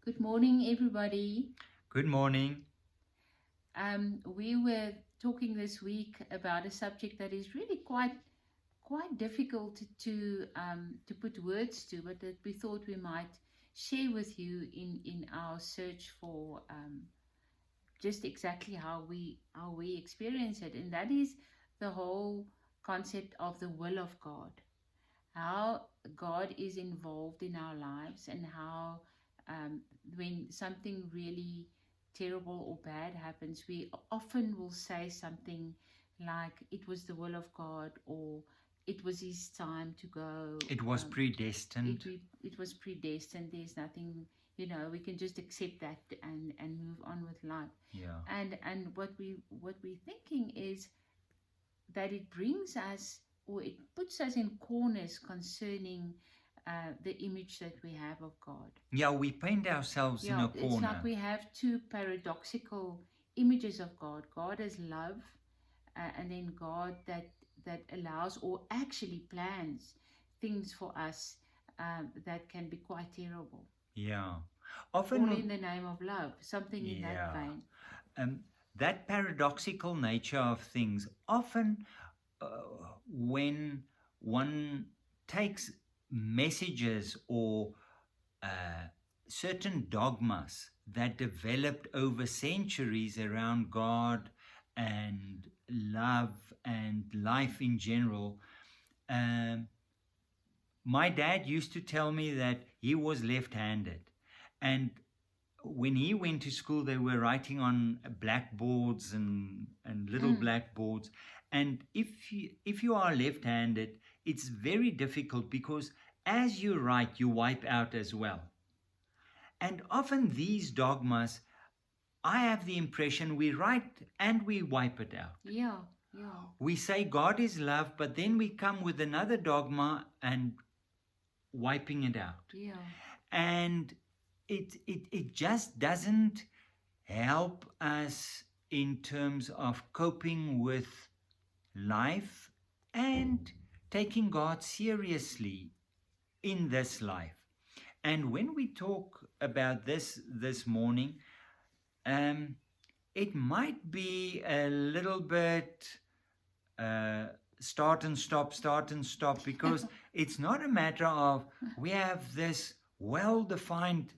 Good morning, everybody. Good morning. We were talking this week about a subject that is really quite difficult to put words to, but that we thought we might share with you in our search for just exactly how we experience it, and that is the whole concept of the will of God, how God is involved in our lives, and how when something really terrible or bad happens, we often will say something like, "It was the will of God," or "It was His time to go." It was predestined. It was predestined. There's nothing, we can just accept that and move on with life. Yeah. And what we're thinking is that it brings us, or it puts us in corners concerning the image that we have of God. Yeah, we paint ourselves in a corner. It's like we have two paradoxical images of God: God as love, and then God that allows or actually plans things for us that can be quite terrible. Yeah. All in the name of love, something in that Yeah. vein. Um, that paradoxical nature of things, often when one takes messages or certain dogmas that developed over centuries around God and love and life in general. My dad used to tell me that he was left-handed, and when he went to school, they were writing on blackboards and little blackboards. And if you are left-handed, it's very difficult because as you write, you wipe out as well. And often these dogmas, I have the impression we write and we wipe it out. Yeah. We say God is love, but then we come with another dogma and wiping it out. Yeah. And it just doesn't help us in terms of coping with life and taking God seriously in this life. And when we talk about this morning, it might be a little bit start and stop, because it's not a matter of we have this well-defined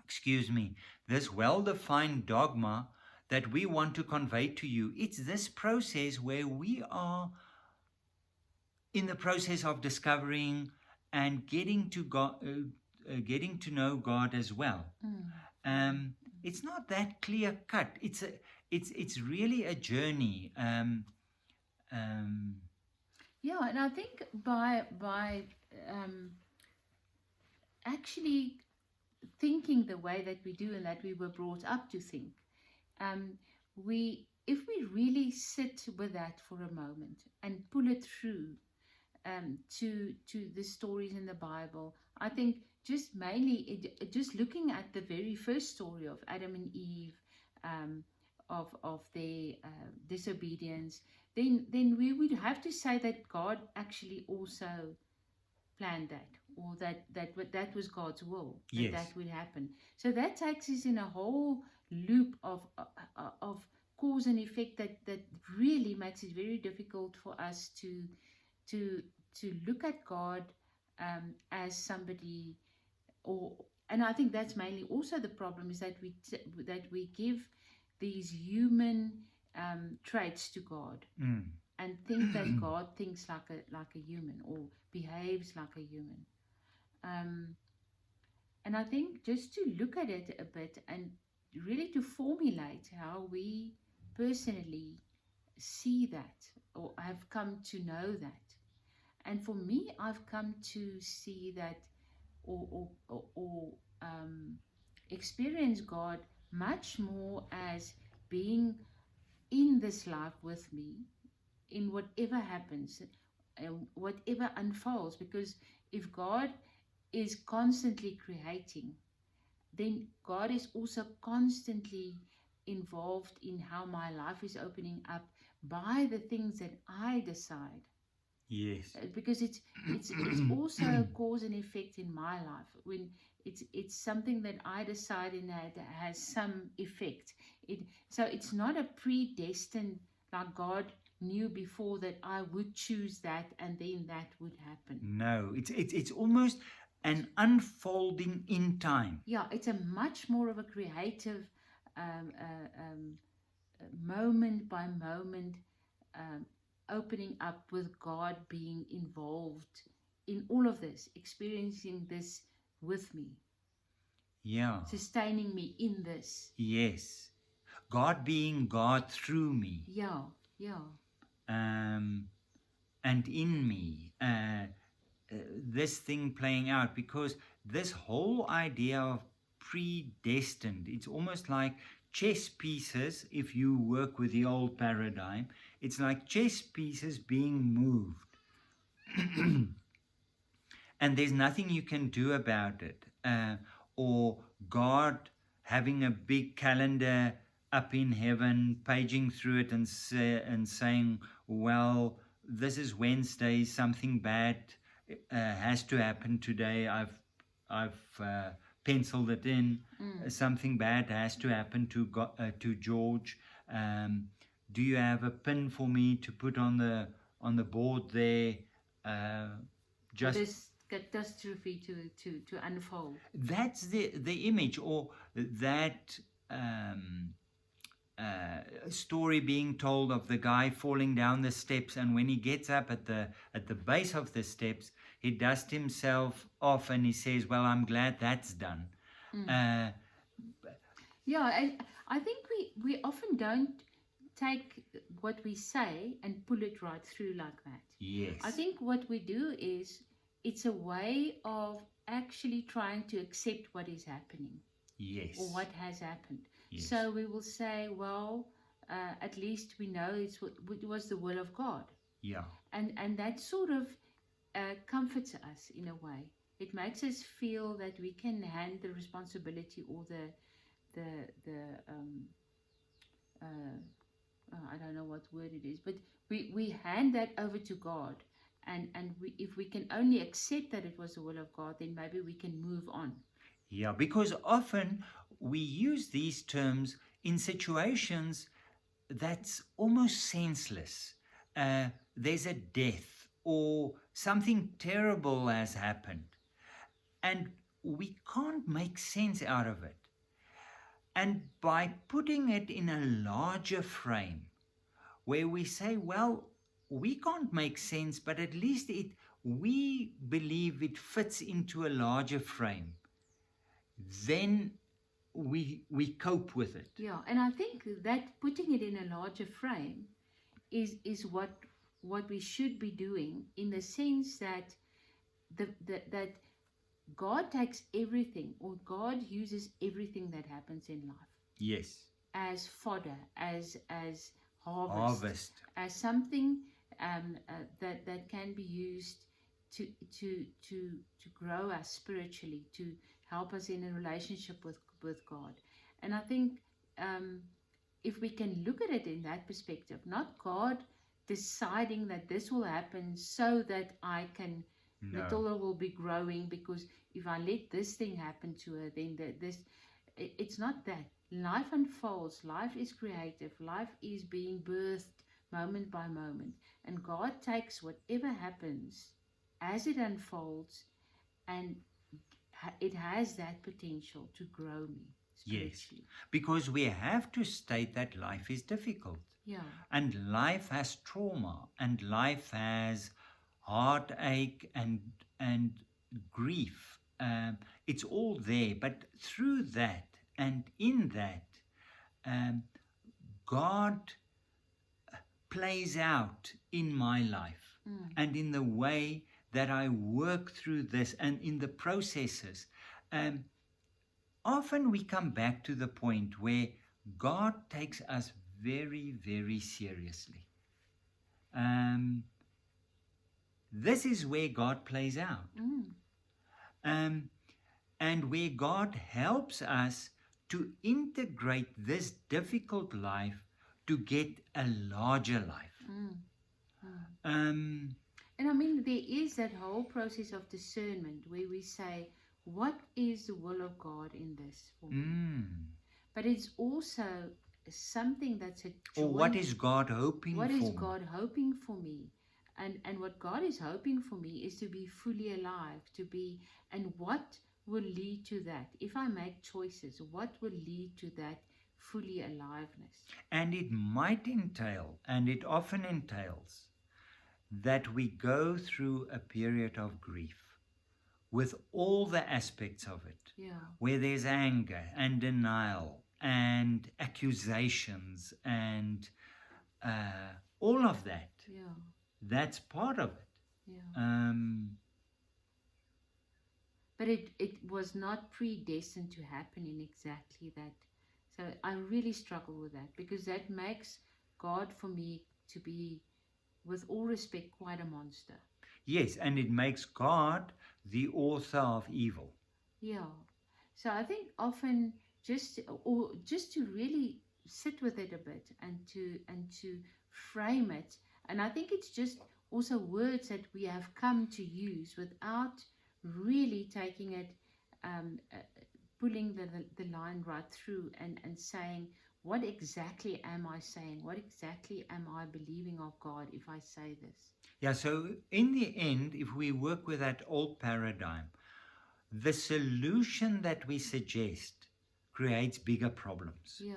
excuse me, this well-defined dogma that we want to convey to you. It's this process where we are in the process of discovering and getting to God, getting to know God as well. It's not that clear cut. It's really a journey. Yeah, and I think by actually thinking the way that we do and that we were brought up to think, if we really sit with that for a moment and pull it through to the stories in the Bible, I think just mainly just looking at the very first story of Adam and Eve, of their disobedience, then we would have to say that God actually also planned that, or that was God's will, Yes. that would happen. So that takes us in a whole loop of cause and effect that really makes it very difficult for us to look at God as somebody, and I think that's mainly also the problem, is that we give these human traits to God, and think that God thinks like a human or behaves like a human. And I think just to look at it a bit and really to formulate how we personally see that or have come to know that. And for me, I've come to see that or experience God much more as being in this life with me, in whatever happens, whatever unfolds. Because if God is constantly creating, then God is also constantly involved in how my life is opening up by the things that I decide Yes. Because it's also a cause and effect in my life. When it's something that I decide in that has some effect. So it's not a predestined, like God knew before that I would choose that and then that would happen. No, it's almost an unfolding in time. Yeah, it's a much more of a creative, um, uh, um, moment by moment, um, opening up with God being involved in all of this, experiencing this with me, Yeah. sustaining me in this. Yes. God being God through me, Yeah, yeah, um, and in me. This thing playing out, because this whole idea of predestined, it's almost like chess pieces. If you work with the old paradigm, it's like chess pieces being moved, and there's nothing you can do about it. Or God having a big calendar up in heaven, paging through it and saying, well, this is Wednesday, something bad has to happen today. I've penciled it in. Something bad has to happen to George. Um, do you have a pin for me to put on the board there? Uh, for just this catastrophe to unfold. that's the image, or that um, story being told of the guy falling down the steps, and when he gets up at the base of the steps, he dusts himself off and he says, well, I'm glad that's done. uh, Yeah, I think we often don't take what we say and pull it right through like that. yes. I think what we do is it's a way of actually trying to accept what is happening Yes. or what has happened. Yes. So we will say, well, at least we know it was the will of God. Yeah. And that sort of comforts us in a way. It makes us feel that we can hand the responsibility or the I don't know what word it is, but we hand that over to God. And if we can only accept that it was the will of God, then maybe we can move on. Yeah, because often we use these terms in situations that's almost senseless. There's a death or something terrible has happened, and we can't make sense out of it. And by putting it in a larger frame, where we say, well, we can't make sense, but at least we believe it fits into a larger frame, then we cope with it. Yeah, and I think that putting it in a larger frame is what we should be doing, in the sense that that God takes everything, or God uses everything that happens in life Yes. as fodder, as Harvest. as something that can be used to grow us spiritually, to help us in a relationship with God. And I think if we can look at it in that perspective, not God deciding that this will happen so that I can, No. Matilda will be growing, because if I let this thing happen to her, then it's not that. Life unfolds, life is creative, life is being birthed moment by moment, and God takes whatever happens as it unfolds, and it has that potential to grow me spiritually. Yes, because we have to state that life is difficult. Yeah. And life has trauma, and life has heartache and grief. It's all there, but through that and in that, God plays out in my life and in the way that I work through this and in the processes. Often we come back to the point where God takes us very, very seriously. This is where God plays out. And where God helps us to integrate this difficult life to get a larger life. And I mean, there is that whole process of discernment where we say, what is the will of God in this for me? Mm. But it's also something that's a Or what joint. is God hoping What for is me? God hoping for me? And what God is hoping for me is to be fully alive, to be, and what will lead to that? If I make choices, what will lead to that fully aliveness? And it might entail, and it often entails, that we go through a period of grief with all the aspects of it, Yeah, where there's anger and denial and accusations and all of that. yeah, That's part of it. yeah. But it was not predestined to happen in exactly that. So I really struggle with that because that makes God for me to be, with all respect, quite a monster. Yes, and it makes God the author of evil. Yeah. So I think often just to really sit with it a bit and to frame it. And I think it's just also words that we have come to use without really taking it, pulling the line right through and saying, what exactly am I saying? What exactly am I believing of God if I say this? Yeah, so in the end, if we work with that old paradigm, the solution that we suggest creates bigger problems. Yeah,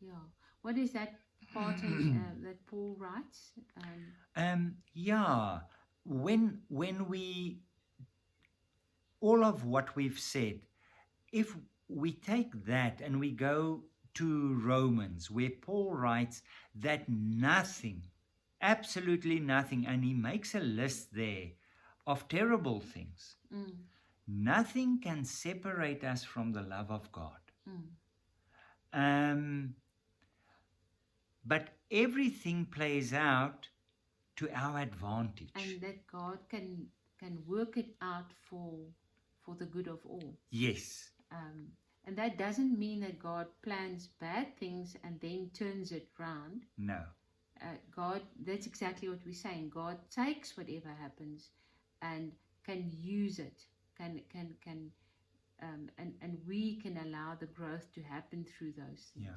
yeah. What is that part in that Paul writes? Yeah, when we all of what we've said, if we take that and we go to Romans, where Paul writes that nothing, absolutely nothing, and he makes a list there of terrible things. Mm, Nothing can separate us from the love of God. mm. Um, but everything plays out to our advantage. And that God can work it out for the good of all. Yes. And that doesn't mean that God plans bad things and then turns it round. No. God, that's exactly what we're saying. God takes whatever happens and can use it, and we can allow the growth to happen through those things. Yeah.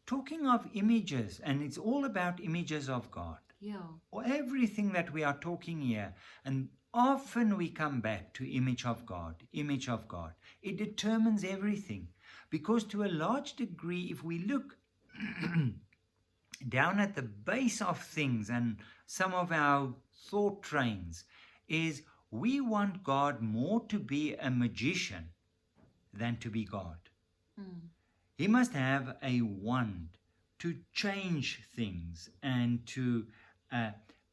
Talking of images, and it's all about images of God. Yeah. Or everything that we are talking here, and often we come back to image of God, image of God. It determines everything, because to a large degree, if we look down at the base of things and some of our thought trains, is we want God more to be a magician than to be God. Mm. He must have a wand to change things and to,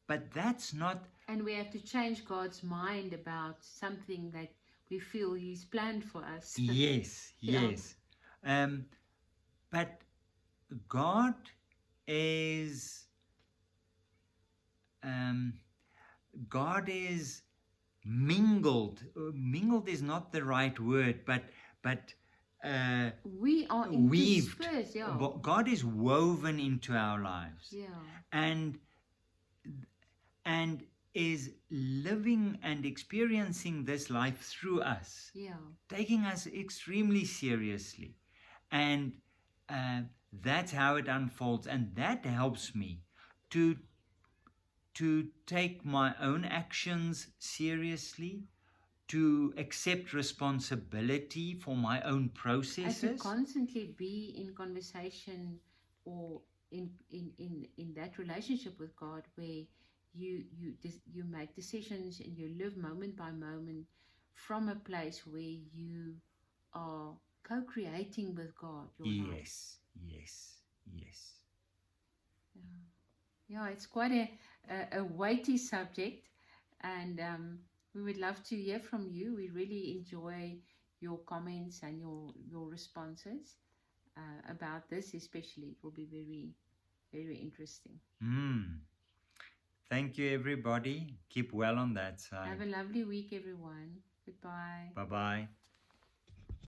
but that's not. And we have to change God's mind about something that we feel He's planned for us. Yes, yes. But God is, God is mingled. Mingled is not the right word, but we are weaved. interspersed, yeah. God is woven into our lives. Yeah. And is living and experiencing this life through us. Yeah. Taking us extremely seriously. And that's how it unfolds. And that helps me to take my own actions seriously, to accept responsibility for my own processes. And to constantly be in conversation or in that relationship with God where you make decisions and you live moment by moment from a place where you are co-creating with God your life. Yes, yes, yes. Yeah, it's quite a weighty subject, and we would love to hear from you. We really enjoy your comments and your responses about this, especially. It will be very, very interesting. Thank you, everybody. Keep well on that side. Have a lovely week, everyone. Goodbye. Bye-bye.